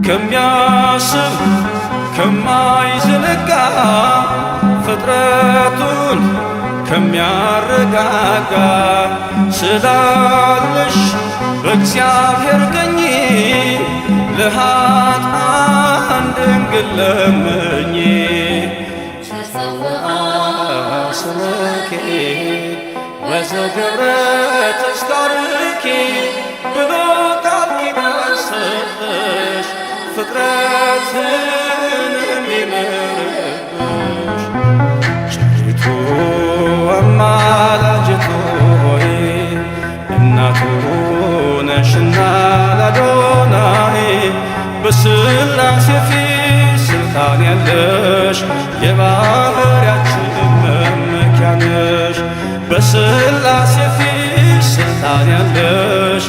ከሚያስብ ከማይዘነጋ ፍጥረቱን ከሚያረጋጋ ስላለሽ በእግዚአብሔር ቀኝ ለኃጥአን ድንግል ለምኝ። ተጸውዐ ስምኪ ወዘገብረ ተስካርኪ ብሎ ቃል ኪዳን ሰጠሽ ፍጥረትን እንዲምርብሽ። ቸሪቱ አማላጅቱ ሆይ እናቱ ነሽና ለአዶናይ በሥላሴ ፊት ስልጣን ያለሽ የባሕርያችን መመኪያ ነሽ። በሥላሴ ፊት ስልጣን ያለሽ